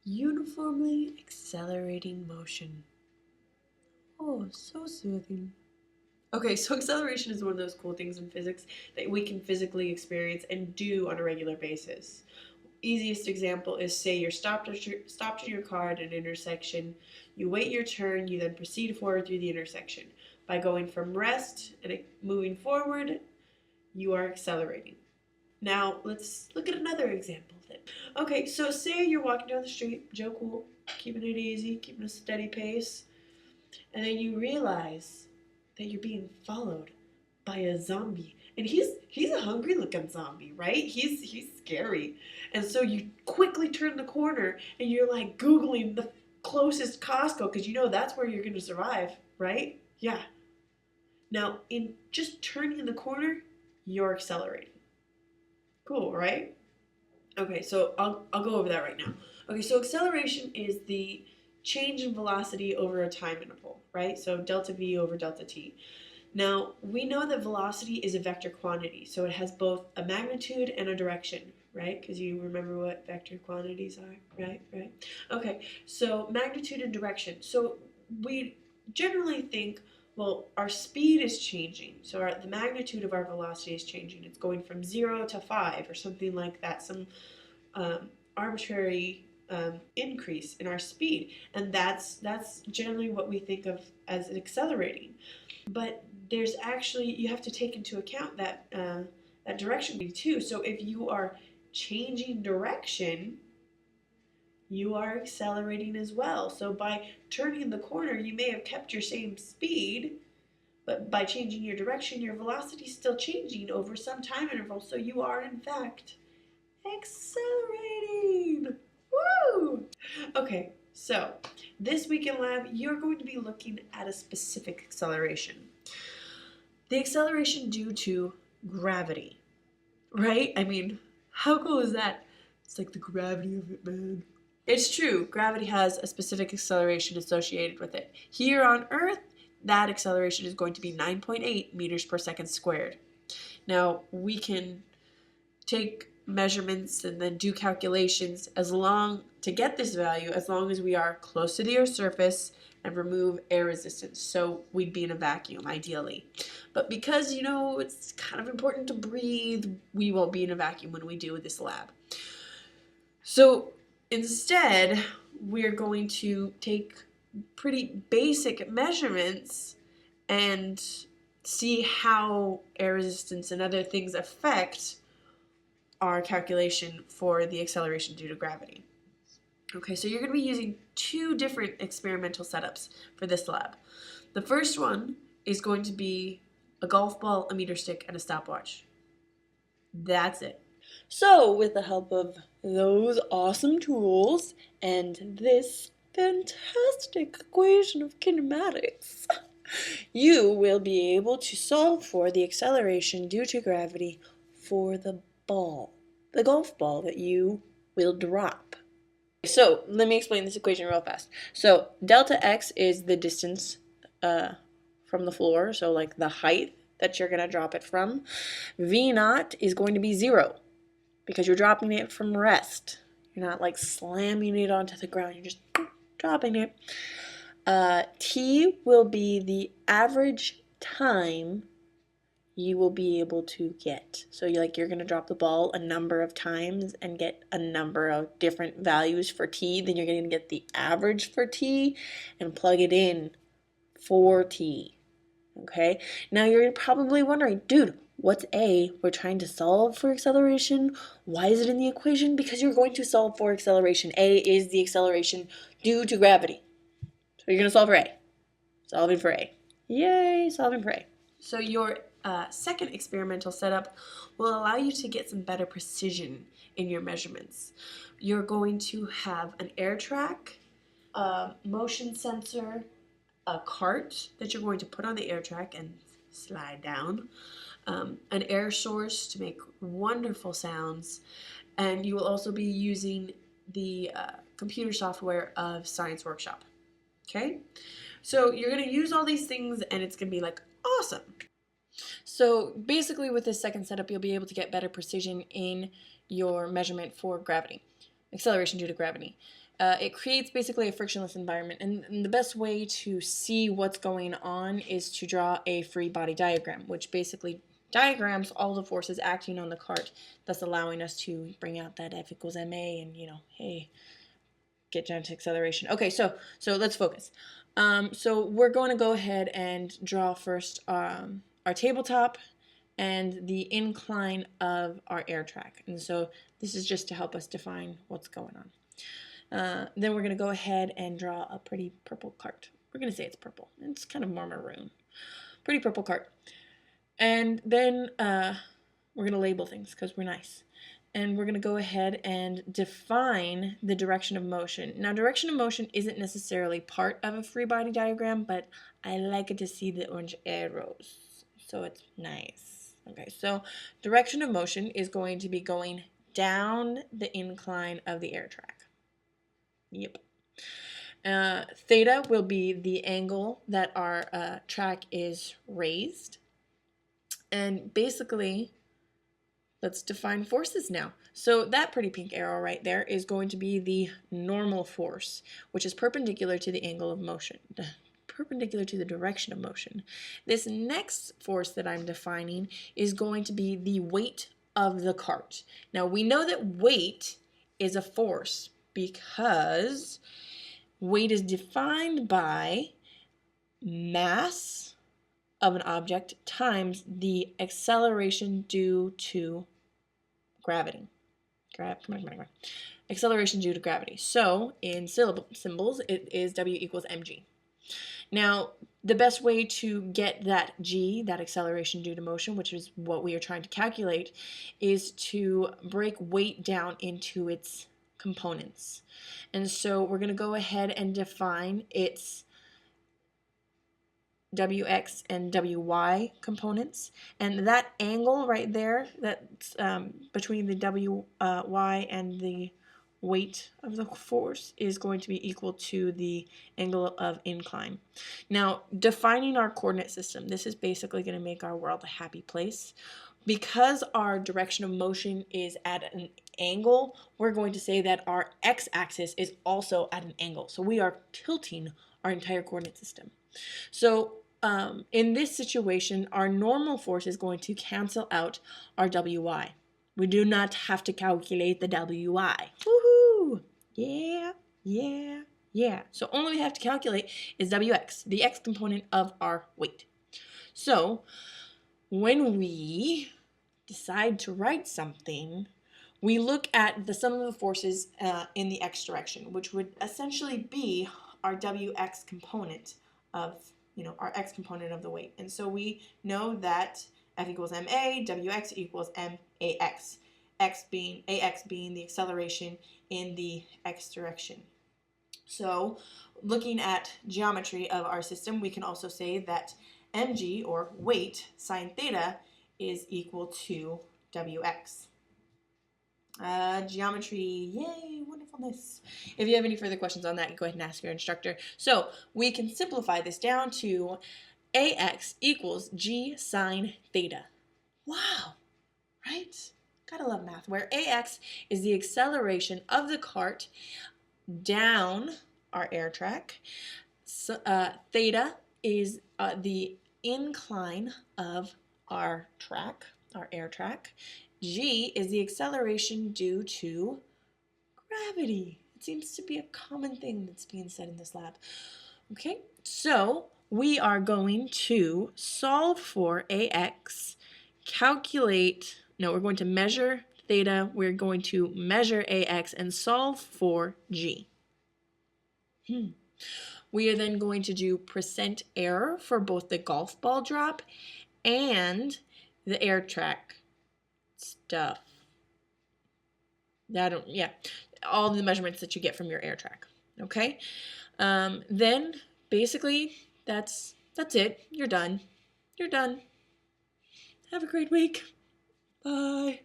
Uniformly accelerating motion. Oh, so soothing. Okay, so acceleration is one of those cool things in physics that we can physically experience and do on a regular basis. Easiest example is, say you're stopped in your car at an intersection. You wait your turn, you then proceed forward through the intersection. By going from rest and moving forward, you are accelerating. Now, let's look at another example then. Okay, so say you're walking down the street, Joe Cool, keeping it easy, keeping a steady pace, and then you realize that you're being followed by a zombie. And he's a hungry looking zombie, right? He's scary. And so you quickly turn the corner and you're like Googling the closest Costco because you know that's where you're gonna survive, right? Yeah. Now, in just turning the corner, you're accelerating. Cool, right? Okay, so I'll go over that right now. Okay, so acceleration is the change in velocity over a time interval, right? So delta v over delta t. Now, we know that velocity is a vector quantity, so it has both a magnitude and a direction, right? Because you remember what vector quantities are, right? Right. Okay, so magnitude and direction. So we generally think, well, our speed is changing, so the magnitude of our velocity is changing. It's going from 0 to 5 or something like that, some arbitrary increase in our speed, and that's generally what we think of as accelerating. But there's actually, you have to take into account that that direction too. So if you are changing direction, you are accelerating as well. So by turning the corner, you may have kept your same speed, but by changing your direction, your velocity is still changing over some time interval. So you are in fact accelerating. Woo! Okay, so this week in lab, you're going to be looking at a specific acceleration. The acceleration due to gravity, right? I mean, how cool is that? It's like the gravity of it, man. It's true, gravity has a specific acceleration associated with it. Here on Earth, that acceleration is going to be 9.8 meters per second squared. Now, we can take measurements and then do calculations to get this value as long as we are close to the Earth's surface and remove air resistance. So we'd be in a vacuum, ideally. But because, it's kind of important to breathe, we won't be in a vacuum when we do this lab. So instead, we're going to take pretty basic measurements and see how air resistance and other things affect our calculation for the acceleration due to gravity. Okay, so you're going to be using two different experimental setups for this lab. The first one is going to be a golf ball, a meter stick, and a stopwatch. That's it. So, with the help of those awesome tools and this fantastic equation of kinematics, you will be able to solve for the acceleration due to gravity for the ball, the golf ball that you will drop. So let me explain this equation real fast. So delta x is the distance from the floor, so like the height that you're going to drop it from. V naught is going to be 0 because you're dropping it from rest. You're not like slamming it onto the ground, you're just dropping it. T will be the average time you will be able to get. So you're going to drop the ball a number of times and get a number of different values for T. Then you're going to get the average for T and plug it in for T. Okay? Now you're probably wondering, dude, what's A? We're trying to solve for acceleration. Why is it in the equation? Because you're going to solve for acceleration. A is the acceleration due to gravity. So you're going to solve for A. Solving for A. Yay, solving for A. So your second experimental setup will allow you to get some better precision in your measurements. You're going to have an air track, a motion sensor, a cart that you're going to put on the air track and slide down, an air source to make wonderful sounds, and you will also be using the computer software of Science Workshop. Okay? So you're going to use all these things and it's going to be like awesome. So basically with this second setup, you'll be able to get better precision in your measurement for gravity, acceleration due to gravity. it creates basically a frictionless environment. And the best way to see what's going on is to draw a free body diagram, which basically diagrams all the forces acting on the cart, thus allowing us to bring out that F equals ma and, hey, get down to acceleration. Okay, so let's focus. So we're going to go ahead and draw first our tabletop and the incline of our air track. And so this is just to help us define what's going on. Then we're going to go ahead and draw a pretty purple cart. We're going to say it's purple. It's kind of more maroon. Pretty purple cart. And then we're going to label things because we're nice. And we're going to go ahead and define the direction of motion. Now, direction of motion isn't necessarily part of a free body diagram, but I like it to see the orange arrows. So it's nice. Okay, so direction of motion is going to be going down the incline of the air track. Yep. Theta will be the angle that our track is raised. And basically, let's define forces now. So that pretty pink arrow right there is going to be the normal force, which is perpendicular to the angle of motion, perpendicular to the direction of motion. This next force that I'm defining is going to be the weight of the cart. Now, we know that weight is a force because weight is defined by mass of an object times the acceleration due to gravity. Come on. Acceleration due to gravity. So in symbols, it is W equals mg. Now, the best way to get that g, that acceleration due to motion, which is what we are trying to calculate, is to break weight down into its components. And so we're going to go ahead and define its Wx and Wy components, and that angle right there, that's between the Wy and the weight of the force, is going to be equal to the angle of incline. Now, defining our coordinate system, this is basically going to make our world a happy place. Because our direction of motion is at an angle, we're going to say that our x-axis is also at an angle. So we are tilting our entire coordinate system. So in this situation, our normal force is going to cancel out our Wy. We do not have to calculate the Wy. Woohoo! Yeah. So only we have to calculate is Wx, the x component of our weight. So when we decide to write something, we look at the sum of the forces in the x direction, which would essentially be our Wx component of, our x component of the weight. And so we know that F equals ma, Wx equals max, ax being the acceleration in the x direction. So looking at geometry of our system, we can also say that mg, or weight, sine theta, is equal to Wx. Geometry, yay, wonderfulness. If you have any further questions on that, go ahead and ask your instructor. So we can simplify this down to ax equals g sine theta. Wow, right? Gotta love math. Where ax is the acceleration of the cart down our air track. So, theta is the incline of our track, our air track. G is the acceleration due to gravity. It seems to be a common thing that's being said in this lab. Okay, so we are going to solve for ax, we're going to measure theta, we're going to measure ax, and solve for g. We are then going to do percent error for both the golf ball drop and the air track stuff. All the measurements that you get from your air track. Okay, then basically that's it. You're done. Have a great week. Bye.